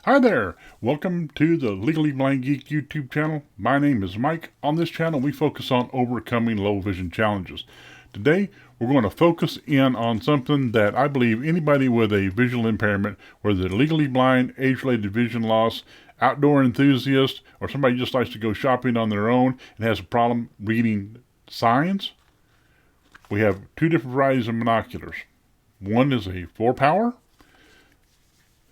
Hi there! Welcome to the Legally Blind Geek YouTube channel. My name is Mike. On this channel, we focus on overcoming low vision challenges. Today, we're going to focus in on something that I believe anybody with a visual impairment, whether they're legally blind, age-related vision loss, outdoor enthusiast, or somebody just likes to go shopping on their own and has a problem reading signs. We have two different varieties of monoculars. One is a 4-power.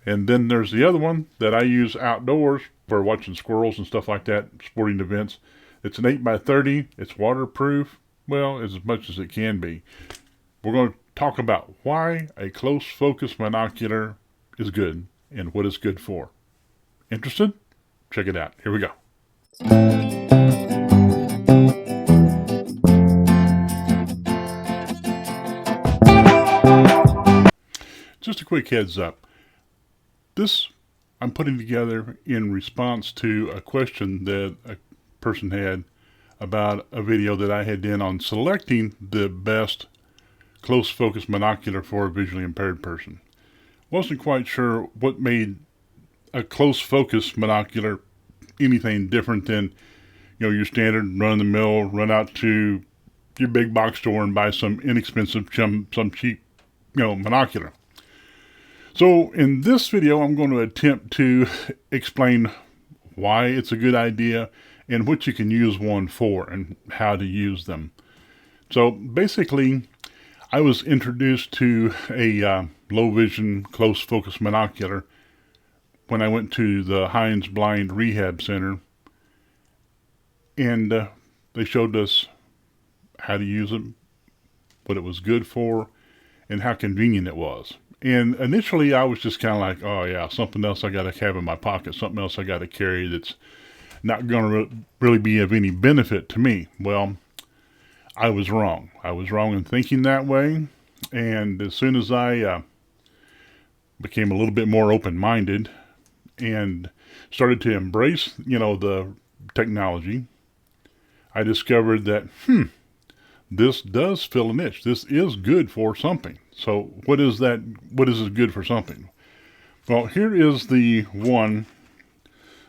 And then there's the other one that I use outdoors for watching squirrels and stuff like that, sporting events. It's an 8x30. It's waterproof. Well, as much as it can be. We're going to talk about why a close focus monocular is good and what it's good for. Interested? Check it out. Here we go. Just a quick heads up. This I'm putting together in response to a question that a person had about a video that I had done on selecting the best close focus monocular for a visually impaired person. Wasn't quite sure what made a close focus monocular anything different than, your standard run-of-the-mill, run out to your big box store and buy some inexpensive, some cheap, monocular. So in this video, I'm going to attempt to explain why it's a good idea and what you can use one for and how to use them. So basically, I was introduced to a low vision close focus monocular when I went to the Heinz Blind Rehab Center, and they showed us how to use them, what it was good for, and how convenient it was. And initially, I was just kind of like, oh yeah, something else I got to have in my pocket, something else I got to carry that's not going to really be of any benefit to me. Well, I was wrong. I was wrong in thinking that way. And as soon as I became a little bit more open-minded and started to embrace, the technology, I discovered that, this does fill a niche. This is good for something. So what is that? What is it good for something? Well, here is the one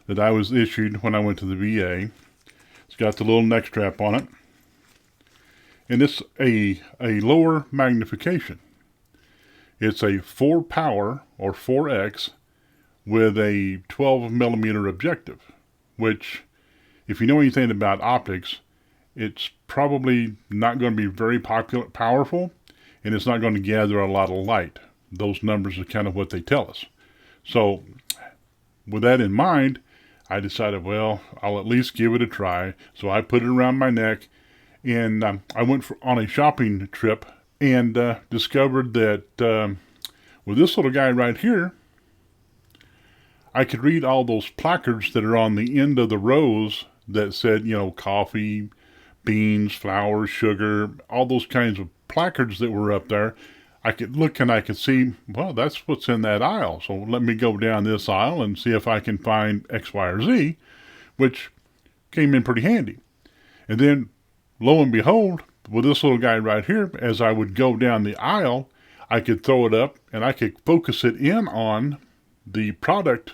that I was issued when I went to the VA. It's got the little neck strap on it. And it's a lower magnification. It's a 4-power or 4X with a 12 millimeter objective, which, if you know anything about optics, it's probably not going to be very powerful, and it's not going to gather a lot of light. Those numbers are kind of what they tell us. So with that in mind, I decided, well, I'll at least give it a try. So I put it around my neck, and I went on a shopping trip and discovered that with this little guy right here, I could read all those placards that are on the end of the rows that said, coffee, beans, flowers, sugar, all those kinds of placards that were up there. I could look and I could see, well, that's what's in that aisle. So let me go down this aisle and see if I can find X, Y, or Z, which came in pretty handy. And then, lo and behold, with this little guy right here, as I would go down the aisle, I could throw it up and I could focus it in on the product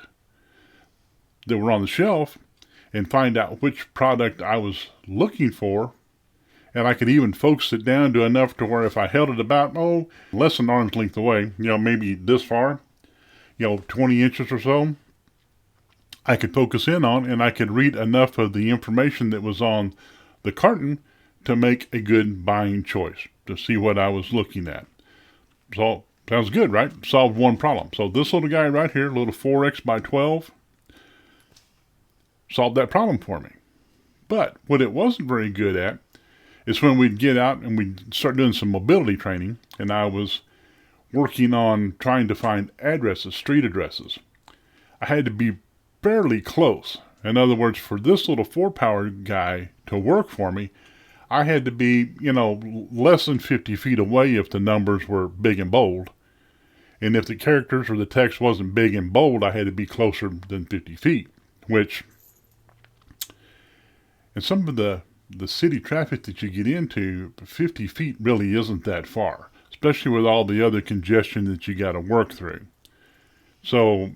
that were on the shelf and find out which product I was looking for. And I could even focus it down to enough to where if I held it about, less than arm's length away, maybe this far, 20 inches or so, I could focus in on, and I could read enough of the information that was on the carton to make a good buying choice, to see what I was looking at. So, sounds good, right? Solved one problem. So this little guy right here, little 4X by 12, solved that problem for me. But what it wasn't very good at is when we'd get out and we'd start doing some mobility training, and I was working on trying to find addresses, street addresses. I had to be fairly close. In other words, for this little 4-power guy to work for me, I had to be, less than 50 feet away if the numbers were big and bold. And if the characters or the text wasn't big and bold, I had to be closer than 50 feet, which, in some of the city traffic that you get into, 50 feet really isn't that far, especially with all the other congestion that you got to work through. So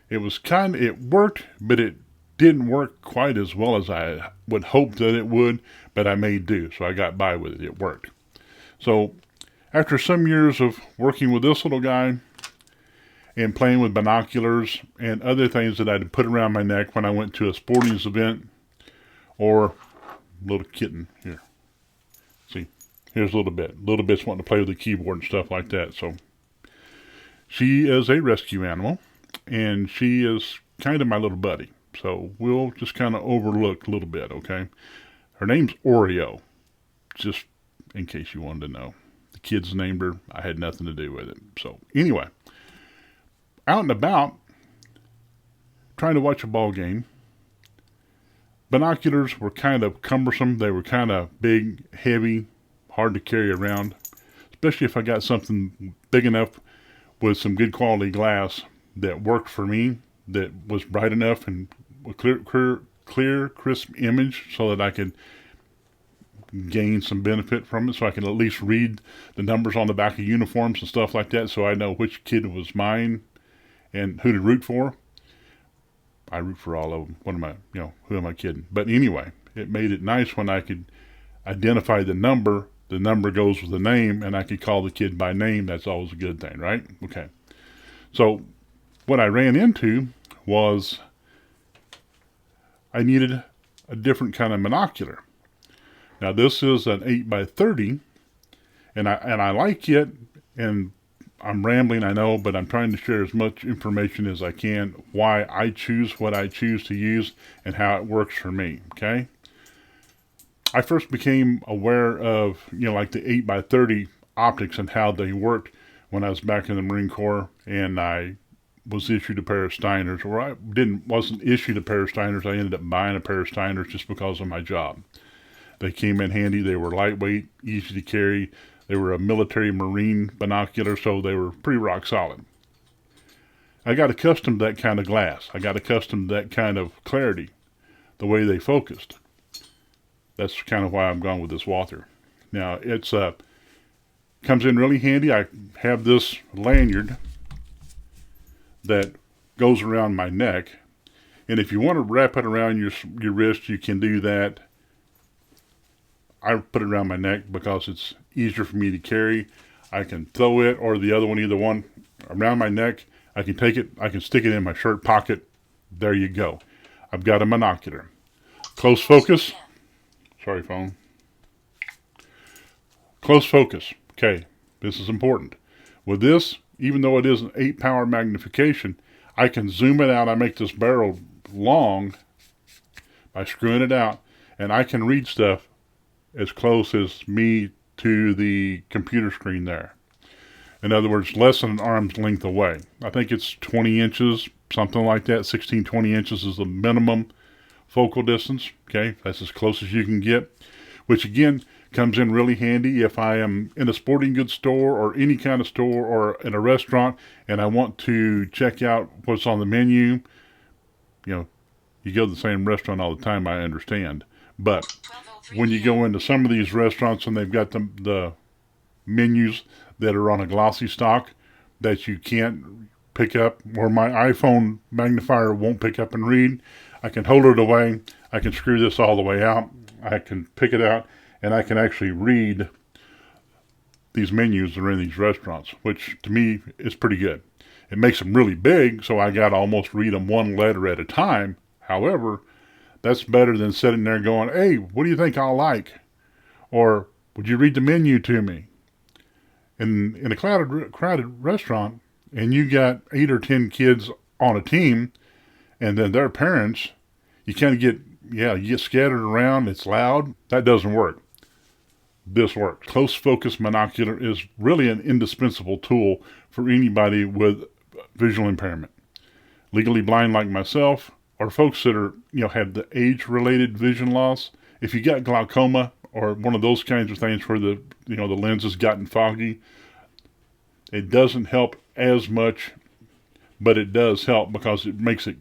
It worked, but it didn't work quite as well as I would hope that it would, but I made do. So I got by with it. It worked. So after some years of working with this little guy and playing with binoculars and other things that I'd put around my neck when I went to a sporting event, or little kitten here. See, here's a little bit. Little bit's wanting to play with the keyboard and stuff like that. So she is a rescue animal, and she is kind of my little buddy. So we'll just kind of overlook a little bit, okay? Her name's Oreo, just in case you wanted to know. The kids named her. I had nothing to do with it. So anyway, out and about, trying to watch a ball game. Binoculars were kind of cumbersome. They were kind of big, heavy, hard to carry around, especially if I got something big enough with some good quality glass that worked for me, that was bright enough and a clear, crisp image so that I could gain some benefit from it, so I can at least read the numbers on the back of uniforms and stuff like that, so I know which kid was mine and who to root for. I root for all of them. Who am I kidding? But anyway, it made it nice when I could identify the number. The number goes with the name, and I could call the kid by name. That's always a good thing, right? Okay. So what I ran into was I needed a different kind of monocular. Now this is an 8x30, and I like it, and I'm rambling, I know, but I'm trying to share as much information as I can, why I choose what I choose to use and how it works for me, okay? I first became aware of, like the 8x30 optics and how they worked when I was back in the Marine Corps, and I was issued a pair of Steiners, or I wasn't issued a pair of Steiners. I ended up buying a pair of Steiners just because of my job. They came in handy. They were lightweight, easy to carry. They were a military marine binocular, so they were pretty rock solid. I got accustomed to that kind of glass. I got accustomed to that kind of clarity, the way they focused. That's kind of why I'm going with this Walther. Now, it's comes in really handy. I have this lanyard that goes around my neck, and if you want to wrap it around your wrist, you can do that. I put it around my neck because it's easier for me to carry. I can throw it or the other one, either one, around my neck. I can take it, I can stick it in my shirt pocket. There you go. I've got a monocular. Close focus. Sorry, phone. Close focus. Okay, this is important. With this, even though it is an 8-power magnification, I can zoom it out. I make this barrel long by screwing it out, and I can read stuff as close as me to the computer screen there. In other words, less than an arm's length away. I think it's 20 inches, something like that. 16, 20 inches is the minimum focal distance. Okay, that's as close as you can get, which again comes in really handy if I am in a sporting goods store or any kind of store or in a restaurant and I want to check out what's on the menu. You go to the same restaurant all the time, I understand. But when you go into some of these restaurants and they've got the menus that are on a glossy stock that you can't pick up, or my iPhone magnifier won't pick up and read, I can hold it away. I can screw this all the way out. I can pick it out, and I can actually read these menus that are in these restaurants, which to me is pretty good. It makes them really big, so I got to almost read them one letter at a time. However, that's better than sitting there going, hey, what do you think I'll like? Or, would you read the menu to me? In a crowded restaurant, and you got 8 or 10 kids on a team, and then their parents, you kind of you get scattered around, it's loud. That doesn't work. This works. Close focus monocular is really an indispensable tool for anybody with visual impairment. Legally blind like myself, or folks that are, have the age-related vision loss. If you got glaucoma or one of those kinds of things where the lens has gotten foggy, it doesn't help as much, but it does help because it makes it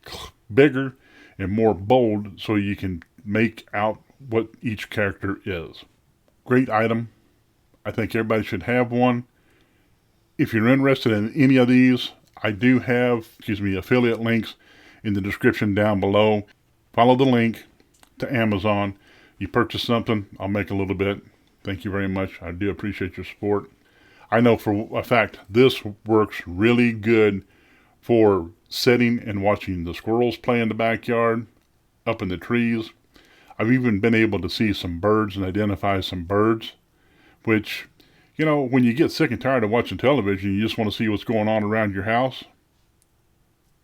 bigger and more bold so you can make out what each character is. Great item. I think everybody should have one. If you're interested in any of these, I do have, affiliate links in the description down below. Follow the link to Amazon. You purchase something, I'll make a little bit. Thank you very much. I do appreciate your support. I know for a fact this works really good for sitting and watching the squirrels play in the backyard, up in the trees. I've even been able to see some birds and identify some birds, which, when you get sick and tired of watching television, you just want to see what's going on around your house.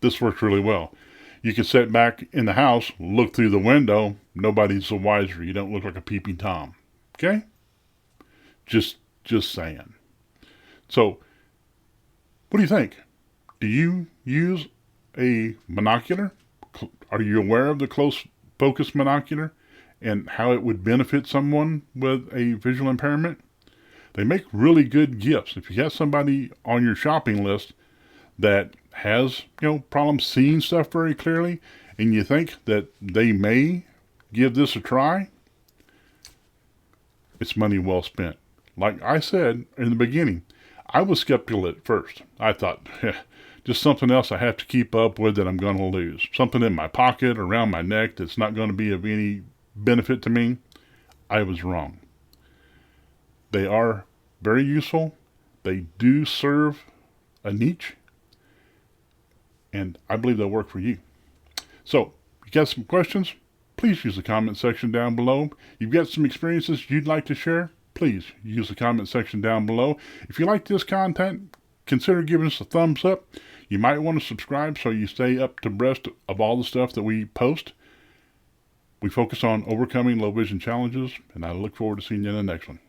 This works really well. You can sit back in the house, look through the window. Nobody's the wiser. You don't look like a peeping Tom. Okay? Just saying. So, what do you think? Do you use a monocular? Are you aware of the close focus monocular and how it would benefit someone with a visual impairment? They make really good gifts. If you have somebody on your shopping list that has, problems seeing stuff very clearly, and you think that they may give this a try, it's money well spent. Like I said in the beginning, I was skeptical at first. I thought, just something else I have to keep up with that I'm going to lose. Something in my pocket, around my neck that's not going to be of any benefit to me. I was wrong. They are very useful. They do serve a niche. And I believe they'll work for you. So, if you got some questions, please use the comment section down below. You've got some experiences you'd like to share, please use the comment section down below. If you like this content, consider giving us a thumbs up. You might want to subscribe so you stay up to breast of all the stuff that we post. We focus on overcoming low vision challenges, and I look forward to seeing you in the next one.